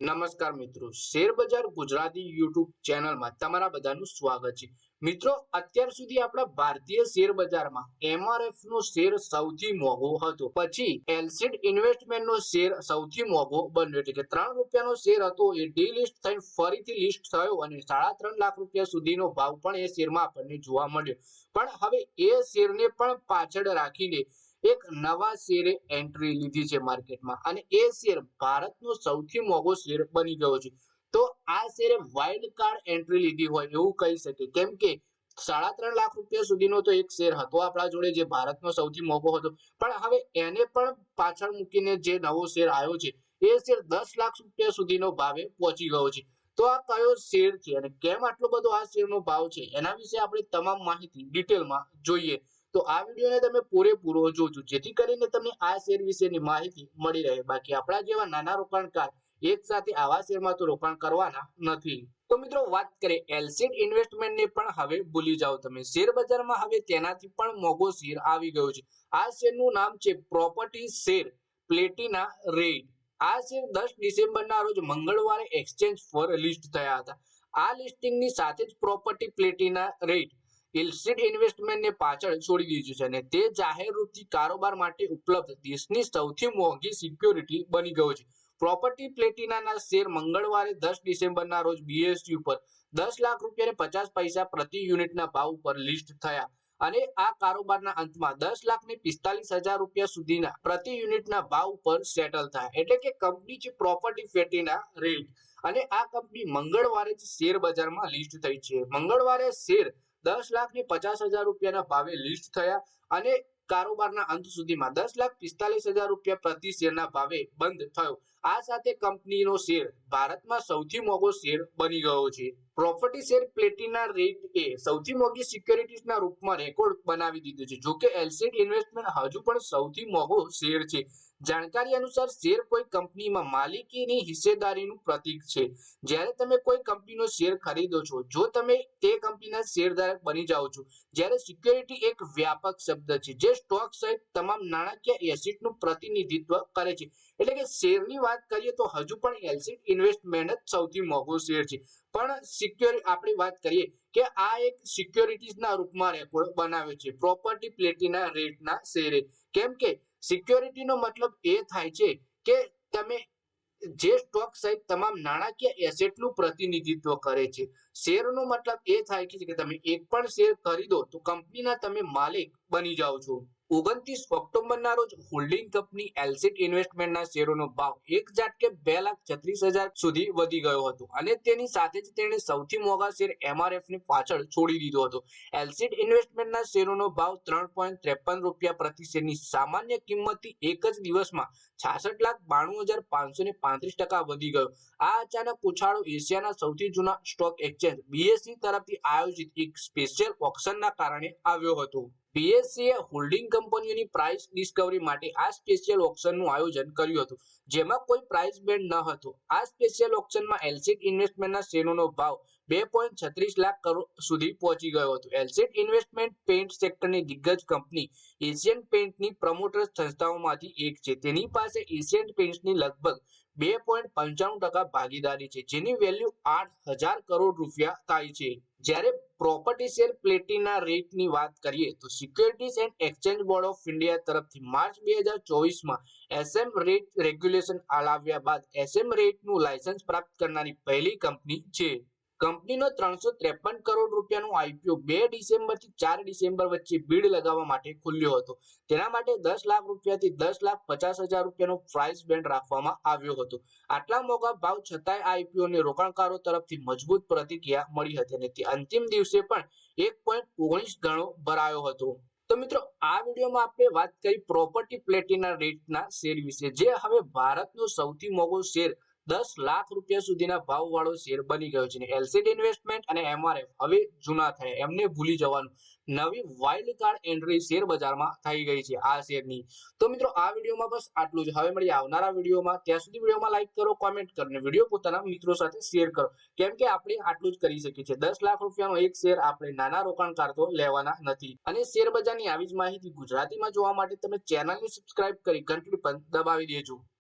નમસ્કાર મિત્રો, શેર બજાર ગુજરાતી યુટ્યુબ ચેનલમાં તમારા બધાનું સ્વાગત છે. મિત્રો, અત્યાર સુધી આપણા ભારતીય શેર બજારમાં એમઆરએફ નો શેર સૌથી મોંઘો હતો. પછી એલસીડ ઇન્વેસ્ટમેન્ટ નો શેર સૌથી મોંઘો બન્યો, એટલે કે ₹3 શેર હતો એ ડીલિસ્ટ થઈને ફરીથી લિસ્ટ થયો અને ₹3.5 લાખ સુધીનો ભાવ પણ એ શેરમાં આપણને જોવા મળ્યો. પણ હવે એ શેરને પણ પાછળ રાખીને એક નવા શેરે એન્ટ્રી લીધી છે માર્કેટમાં, અને એ શેર ભારતનો સૌથી મોંઘો શેર બની ગયો છે. તો આ શેરે વાઇલ્ડ કાર્ડ એન્ટ્રી લીધી હોય એવું કહી શકે, કેમ કે ₹3.5 લાખ સુધીનો તો એક શેર હતો આપણા જોડે, જે ભારતનો સૌથી મોંઘો હતો. પણ હવે એને પણ પાછળ મૂકીને જે નવો શેર આવ્યો છે એ શેર ₹10 લાખ સુધીનો ભાવે પહોંચી ગયો છે. તો આ કયો શેર છે અને કેમ આટલો બધો આ શેરનો ભાવ છે, એના વિશે આપણે તમામ માહિતી ડિટેલમાં જોઈએ. તો આ વિડીયોને તમે પૂરેપૂરો જોજો, જેથી કરીને તમને આ શેર વિશેની માહિતી મળી રહે. બાકી આપણા જેવા નાના રોકાણકાર એક સાથે આવા શેરમાં તો રોકાણ કરવાના નથી. તો મિત્રો, વાત કરીએ એલસીડ ઇન્વેસ્ટમેન્ટને, પણ હવે ભૂલી જાઓ તમે. શેર બજારમાં હવે તેનાથી પણ મોંઘો શેર આવી ગયો છે. આ શેરનું નામ છે પ્રોપર્ટી શેર પ્લેટિના રેટ. આ શેર 10 ડિસેમ્બરના રોજ મંગળવારે એક્સચેન્જ પર લિસ્ટ થયા હતા. આ લિસ્ટિંગની સાથે જ પ્રોપર્ટી પ્લેટિના રેટ એલસીડ ઇન્વેસ્ટમેન્ટને પાછળ છોડી દીધું છે, અને તે જાહેર રૂપથી કારોબાર માટે ઉપલબ્ધ દેશની સૌથી મોંઘી સિક્યોરિટી બની ગયો છે. પ્રોપર્ટી પ્લેટિનાના શેર મંગળવારે 10 ડિસેમ્બરના રોજ બીએસયુ પર ₹10.50 પ્રતિ યુનિટના ભાવ પર લિસ્ટ થયા, અને આ કારોબારના અંતમાં ₹10,45,000 સુધીના પ્રતિ યુનિટના ભાવ પર સેટલ થયા. એટલે કે કંપની છે પ્રોપર્ટી પ્લેટિના રેટ, અને આ કંપની મંગળવારે જ શેર બજારમાં લિસ્ટ થઈ છે. મંગળવારે શેર ₹10,50,000 ના ભાવે લિસ્ટ થયા, અને કારોબારના અંત સુધીમાં ₹10,45,000 પ્રતિ શેરના ભાવે બંધ થયો. આ સાથે કંપનીનો શેર ભારતમાં સૌથી મોંઘો શેર બની ગયો છે. પ્રોપર્ટી શેર પ્લેટિના રેટ એ સૌથી મોંઘી સિક્યોરિટીઝના રૂપમાં રેકોર્ડ બનાવી દીધો છે. જો કે એલસીડ ઇન્વેસ્ટમેન્ટ હજુ પણ સૌથી મોંઘો શેર છે. જાણકારી અનુસાર શેર કોઈ કંપનીમાં માલિકીની હિસ્સેદારીનું પ્રતીક છે. જ્યારે તમે કોઈ કંપનીનો શેર ખરીદો છો, જો તમે તે કંપનીના શેરધારક બની જાઓ છો. જ્યારે સિક્યોરિટી એક વ્યાપક શબ્દ છે જે સ્ટોક સહિત તમામ નાણાકીય એસેટનું પ્રતિનિધિત્વ કરે છે. એટલે કે શેરની વાત કરીએ તો હજુ પણ એલસીડ ઇન્વેસ્ટમેન્ટ જ સૌથી મોંઘો શેર છે. પણ આપણે વાત કરીએ કે આ એક સિક્યોરિટીઝના રૂપમાં રેકોર્ડ બનાવ્યો છે પ્રોપર્ટી પ્લેટિના રેટના શેરે. કેમ કે સિક્યોરિટીનો મતલબ એ થાય છે કે તમે જે સ્ટોક સહિત તમામ નાણાકીય એસેટનું પ્રતિનિધિત્વ કરે છે. શેરનો મતલબ એ થાય કે તમે એક પણ શેર ખરીદો તો કંપનીના તમે માલિક બની જાઓ છો. 29 ઓક્ટોબરના રોજ હોલ્ડિંગ કંપની એલસીડ ઇન્વેસ્ટમેન્ટના શેરોનો ભાવ એક ઝાટકે 2,36,000 સુધી વધી ગયો હતો, અને તેની સાથે જ તેણે સૌથી મોંઘા શેર એમઆરએફને પાછળ છોડી દીધો હતો. એલસીડ ઇન્વેસ્ટમેન્ટના શેરોનો ભાવ ₹3.53 પ્રતિ શેરની સામાન્ય કિંમતથી એક જ દિવસમાં 66,92,535% વધી ગયો. આ અચાનક ઉછાળો એશિયાના સૌથી જૂના સ્ટોક એક્સચેન્જ બીએસઈ તરફથી આયોજિત એક સ્પેશિયલ ઓક્શનના કારણે આવ્યો હતો. બીએસઈએ હોલ્ડિંગ કંપનીઓની પ્રાઇસ ડિસ્કવરી માટે આ સ્પેશિયલ ઓક્શનનું આયોજન કર્યું હતું, જેમાં કોઈ પ્રાઇસ બેન્ડ ન હતો. આ સ્પેશિયલ ઓક્શનમાં એલસીડ ઇન્વેસ્ટમેન્ટના શેરોનો ભાવ ₹2.36 લાખ સુધી પહોંચી ગયો હતો. એલસીડ ઇન્વેસ્ટમેન્ટ પેઇન્ટ સેક્ટરની દિગ્ગજ કંપની એશિયન પેઇન્ટની પ્રમોટર સંસ્થાઓમાંથી એક છે. તેની પાસે એશિયન પેઇન્ટ્સની લગભગ 2.95% ભાગીદારી છે, જેની વેલ્યુ ₹8,000 કરોડ થાય છે. જ્યારે પ્રોપર્ટી શેર પ્લેટિના રેટની વાત કરીએ તો securities and exchange board of India તરફથી માર્ચ 2024માં એસએમ રેટ રેગ્યુલેશન લાવ્યા બાદ એસએમ રેટનું લાયસન્સ પ્રાપ્ત કરનારી પહેલી કંપની છે. કંપનીનો ₹353 કરોડનું આઈપીઓ 2 ડિસેમ્બરથી 4 ડિસેમ્બર વચ્ચે બીડ લગાવવા માટે ખુલ્યો હતો. તેના માટે ₹10 લાખથી ₹10,50,000નો પ્રાઇસ બેન્ડ રાખવામાં આવ્યો હતો. આટલા મોંઘા ભાવ છતાંય આઈપીઓને રોકાણકારો તરફથી મજબૂત પ્રતિક્રિયા મળી હતી, અને તે અંતિમ દિવસે પણ 1.19 ગણો ભરાયો હતો. તો મિત્રો, આ વિડીયોમાં આપણે વાત કરી પ્રોપર્ટી પ્લેટિના રેટના શેર વિશે, જે હવે ભારતનો સૌથી મોંઘો શેર ₹10 લાખ સુધીના ભાવવાળો શેર બની ગયો છે. એલસીડ ઇન્વેસ્ટમેન્ટ અને એમઆરએફ હવે જૂના થયા, એમને ભૂલી જવાનું. નવી વાઇલ્ડ કાર્ડ એન્ટ્રી શેર બજારમાં થઈ ગઈ છે આ શેરની. તો મિત્રો, આ વિડીયોમાં બસ આટલું જ. હવે મળીએ આવનારા વિડીયોમાં. ત્યાં સુધી વિડીયોમાં લાઈક કરો, કોમેન્ટ કરો, અને વિડીયો પોતાના મિત્રો સાથે શેર કરો, કેમ કે આપણે આટલું જ કરી શકીએ છીએ. ₹10 લાખનો એક શેર આપણે નાના રોકાણકાર તો લેવાના નથી. અને શેર બજારની આવી જ માહિતી ગુજરાતીમાં જોવા માટે તમે ચેનલને સબસ્ક્રાઇબ કરી ઘંટડી પણ દબાવી દેજો.